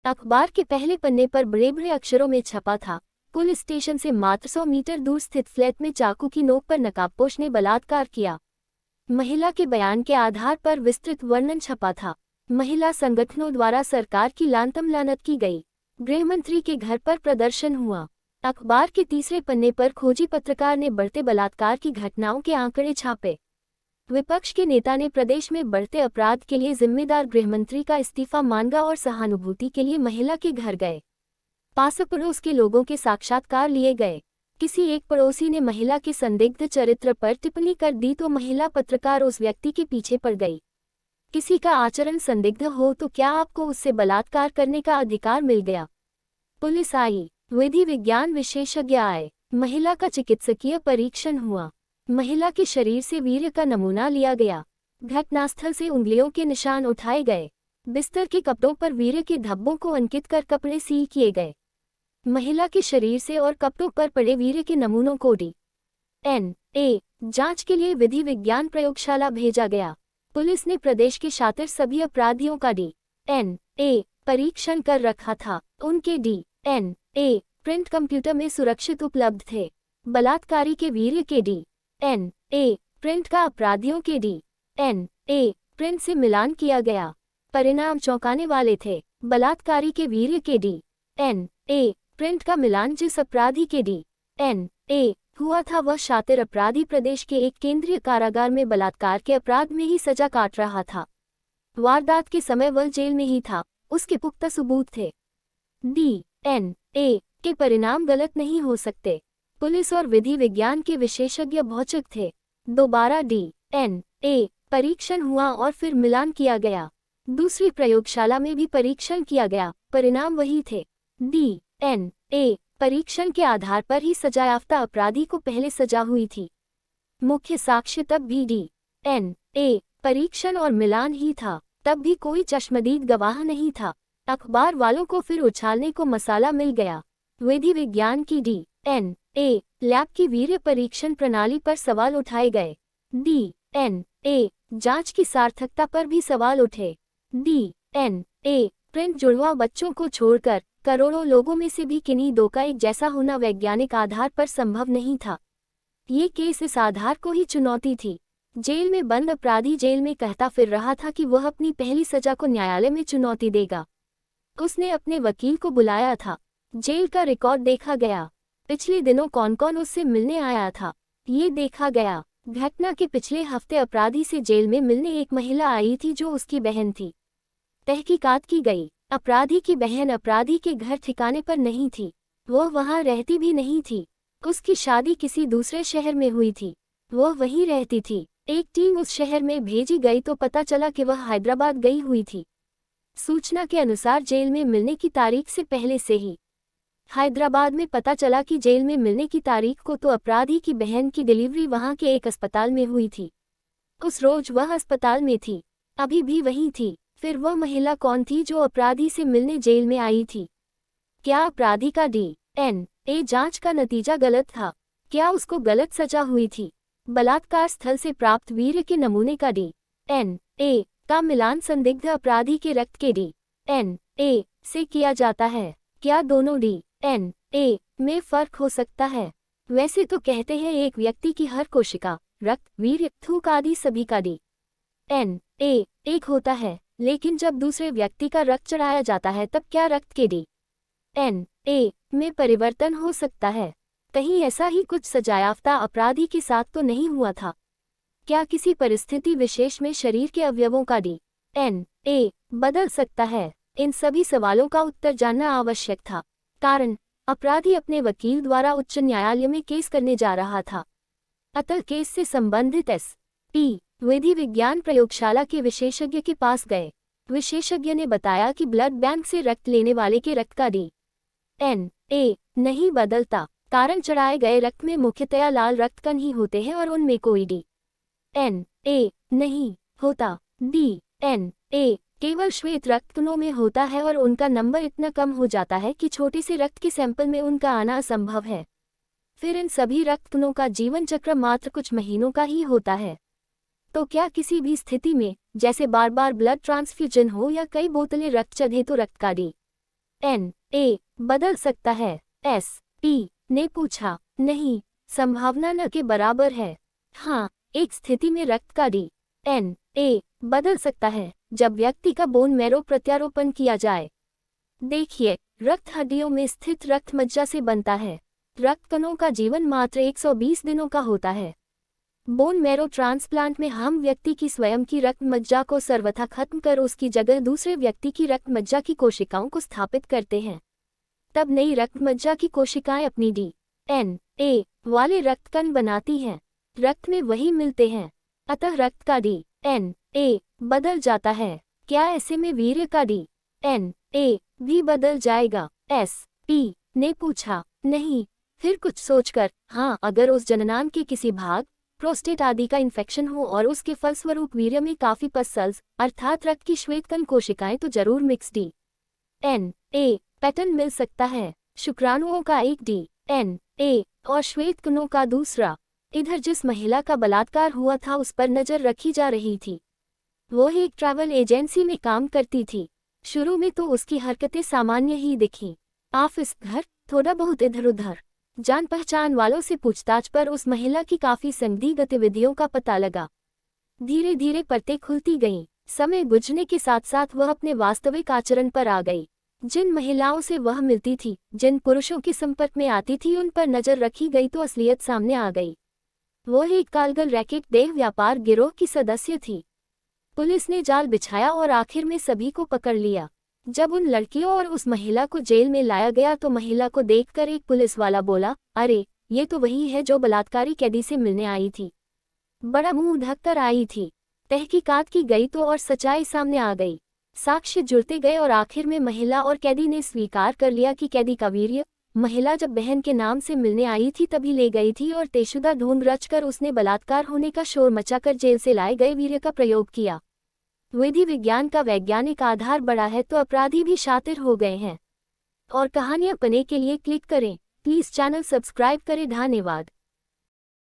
अखबार के पहले पन्ने पर बड़े बड़े अक्षरों में छपा था, पुलिस स्टेशन से मात्र 100 मीटर दूर स्थित फ्लैट में चाकू की नोक पर नकाबपोश ने बलात्कार किया। महिला के बयान के आधार पर विस्तृत वर्णन छपा था। महिला संगठनों द्वारा सरकार की लानतम लानत की गई। गृहमंत्री के घर पर प्रदर्शन हुआ। अखबार के तीसरे पन्ने पर खोजी पत्रकार ने बढ़ते बलात्कार की घटनाओं के आंकड़े छापे। विपक्ष के नेता ने प्रदेश में बढ़ते अपराध के लिए जिम्मेदार गृहमंत्री का इस्तीफा मांगा और सहानुभूति के लिए महिला के घर गए। पास पड़ोस के लोगों के साक्षात्कार लिए गए। किसी एक पड़ोसी ने महिला के संदिग्ध चरित्र पर टिप्पणी कर दी तो महिला पत्रकार उस व्यक्ति के पीछे पड़ गई। किसी का आचरण संदिग्ध हो तो क्या आपको उससे बलात्कार करने का अधिकार मिल गया? पुलिस आई, विधि विज्ञान विशेषज्ञ आए, महिला का चिकित्सकीय परीक्षण हुआ। महिला के शरीर से वीर्य का नमूना लिया गया। घटनास्थल से उंगलियों के निशान उठाए गए। बिस्तर के कपड़ों पर वीर्य के धब्बों को अंकित कर कपड़े सील किए गए। महिला के शरीर से और कपड़ों पर पड़े वीर्य के नमूनों को DNA जांच के लिए विधि विज्ञान प्रयोगशाला भेजा गया। पुलिस ने प्रदेश के शातिर सभी अपराधियों का DNA परीक्षण कर रखा था। उनके DNA प्रिंट कंप्यूटर में सुरक्षित उपलब्ध थे। बलात्कारी के वीर्य के DNA प्रिंट का अपराधियों के DNA प्रिंट से मिलान किया गया। परिणाम चौंकाने वाले थे। बलात्कारी के वीर्य के DNA प्रिंट का मिलान जिस अपराधी के DNA हुआ था वह शातिर अपराधी प्रदेश के एक केंद्रीय कारागार में बलात्कार के अपराध में ही सजा काट रहा था। वारदात के समय वह जेल में ही था। उसके पुख्ता सबूत थे। DNA के परिणाम गलत नहीं हो सकते। पुलिस और विधि विज्ञान के विशेषज्ञ भौचक थे। दोबारा DNA परीक्षण हुआ और फिर मिलान किया गया। दूसरी प्रयोगशाला में भी परीक्षण किया गया, परिणाम वही थे। DNA परीक्षण के आधार पर ही सजायाफ्ता अपराधी को पहले सजा हुई थी। मुख्य साक्ष्य तब भी DNA परीक्षण और मिलान ही था, तब भी कोई चश्मदीद गवाह नहीं था। अखबार वालों को फिर उछालने को मसाला मिल गया। विधि विज्ञान की DNA लैब की वीर्य परीक्षण प्रणाली पर सवाल उठाए गए। DNA जांच की सार्थकता पर भी सवाल उठे। DNA प्रिंट जुड़वा बच्चों को छोड़कर करोड़ों लोगों में से भी किन्हीं दो का एक जैसा होना वैज्ञानिक आधार पर संभव नहीं था। ये केस इस आधार को ही चुनौती थी। जेल में बंद अपराधी जेल में कहता फिर रहा था कि वह अपनी पहली सजा को न्यायालय में चुनौती देगा। उसने अपने वकील को बुलाया था। जेल का रिकॉर्ड देखा गया। पिछले दिनों कौन कौन उससे मिलने आया था, ये देखा गया। घटना के पिछले हफ्ते अपराधी से जेल में मिलने एक महिला आई थी जो उसकी बहन थी। तहकीकात की गई। अपराधी की बहन अपराधी के घर ठिकाने पर नहीं थी। वह वहां रहती भी नहीं थी। उसकी शादी किसी दूसरे शहर में हुई थी। वह वहीं रहती थी। एक टीम उस शहर में भेजी गई तो पता चला कि वह हैदराबाद गई हुई थी। सूचना के अनुसार जेल में मिलने की तारीख से पहले से ही हैदराबाद में पता चला कि जेल में मिलने की तारीख को तो अपराधी की बहन की डिलीवरी वहां के एक अस्पताल में हुई थी। उस रोज वह अस्पताल में थी, अभी भी वहीं थी। फिर वह महिला कौन थी जो अपराधी से मिलने जेल में आई थी? क्या अपराधी का DNA जांच का नतीजा गलत था? क्या उसको गलत सजा हुई थी? बलात्कार स्थल से प्राप्त वीर्य के नमूने का DNA का मिलान संदिग्ध अपराधी के रक्त के DNA से किया जाता है। क्या दोनों DNA में फर्क हो सकता है? वैसे तो कहते हैं एक व्यक्ति की हर कोशिका, रक्त, वीर्य, थूक आदि सभी का DNA एक होता है, लेकिन जब दूसरे व्यक्ति का रक्त चढ़ाया जाता है तब क्या रक्त के DNA में परिवर्तन हो सकता है? कहीं ऐसा ही कुछ सजायाफ्ता अपराधी के साथ तो नहीं हुआ था? क्या किसी परिस्थिति विशेष में शरीर के अवयवों का DNA बदल सकता है? इन सभी सवालों का उत्तर जानना आवश्यक था। कारण, अपराधी अपने वकील द्वारा उच्च न्यायालय में केस करने जा रहा था। अतः केस से संबंधित SP विधि विज्ञान प्रयोगशाला के विशेषज्ञ के पास गए। विशेषज्ञ ने बताया कि ब्लड बैंक से रक्त लेने वाले के रक्त का DNA नहीं बदलता। कारण, चढ़ाए गए रक्त में मुख्यतया लाल रक्तकण ही होते हैं और उनमें कोई DNA नहीं होता। DNA केवल श्वेत रक्तकणों में होता है और उनका नंबर इतना कम हो जाता है कि छोटे से रक्त के सैंपल में उनका आना असंभव है। फिर इन सभी रक्तकणों का जीवन चक्र मात्र कुछ महीनों का ही होता है। तो क्या किसी भी स्थिति में, जैसे बार बार ब्लड ट्रांसफ्यूजन हो या कई बोतलें रक्त चढ़े, तो रक्त का DNA बदल सकता है? SP ने पूछा। नहीं, संभावना न के बराबर है। हाँ, एक स्थिति में रक्त का DNA बदल सकता है, जब व्यक्ति का बोन मैरो प्रत्यारोपण किया जाए। देखिए, रक्त हड्डियों में स्थित रक्त मज्जा से बनता है। रक्त कणों का जीवन मात्र 120 दिनों का होता है। बोन मैरो ट्रांसप्लांट में हम व्यक्ति की स्वयं की रक्त मज्जा को सर्वथा खत्म कर उसकी जगह दूसरे व्यक्ति की रक्त मज्जा की कोशिकाओं को स्थापित करते हैं। तब नई रक्त मज्जा की कोशिकाएं अपनी DNA वाले रक्तकण बनाती हैं। रक्त में वही मिलते हैं, अतः रक्त का DNA बदल जाता है। क्या ऐसे में वीर्य का DNA भी बदल जाएगा? SP ने पूछा। नहीं, फिर कुछ सोचकर, हाँ, अगर उस जननांग के किसी भाग, प्रोस्टेट आदि का इन्फेक्शन हो और उसके फलस्वरूप वीर्य में काफी पस सेल्स अर्थात रक्त की श्वेतकण कोशिकाएं, तो जरूर मिक्स DNA पैटर्न मिल सकता है। शुक्राणुओं का एक DNA और श्वेतकणों का दूसरा। इधर जिस महिला का बलात्कार हुआ था उस पर नजर रखी जा रही थी। वो एक ट्रैवल एजेंसी में काम करती थी। शुरू में तो उसकी हरकतें सामान्य ही दिखीं। ऑफिस, घर, थोड़ा बहुत इधर उधर। जान पहचान वालों से पूछताछ पर उस महिला की काफी संदिग्ध गतिविधियों का पता लगा। धीरे धीरे परतें खुलती गईं। समय गुजरने के साथ साथ वह अपने वास्तविक आचरण पर आ गई। जिन महिलाओं से वह मिलती थी, जिन पुरुषों के संपर्क में आती थी, उन पर नजर रखी गई तो असलियत सामने आ गई। वो एक कालगल रैकेट देह व्यापार गिरोह की सदस्य थी। पुलिस ने जाल बिछाया और आखिर में सभी को पकड़ लिया। जब उन लड़कियों और उस महिला को जेल में लाया गया तो महिला को देखकर एक पुलिस वाला बोला, अरे, ये तो वही है जो बलात्कारी कैदी से मिलने आई थी। बड़ा मुंह ढककर आई थी। तहकीकात की गई तो और सच्चाई सामने आ गई। साक्ष्य जुड़ते गए और आखिर में महिला और कैदी ने स्वीकार कर लिया कि कैदी का वीर्य महिला जब बहन के नाम से मिलने आई थी तभी ले गई थी और तेशुदा ढूंढ रचकर उसने बलात्कार होने का शोर मचाकर जेल से लाए गए वीर्य का प्रयोग किया। विधि विज्ञान का वैज्ञानिक आधार बढ़ा है तो अपराधी भी शातिर हो गए हैं। और कहानियां पढ़ने के लिए क्लिक करें। प्लीज चैनल सब्सक्राइब करें। धन्यवाद।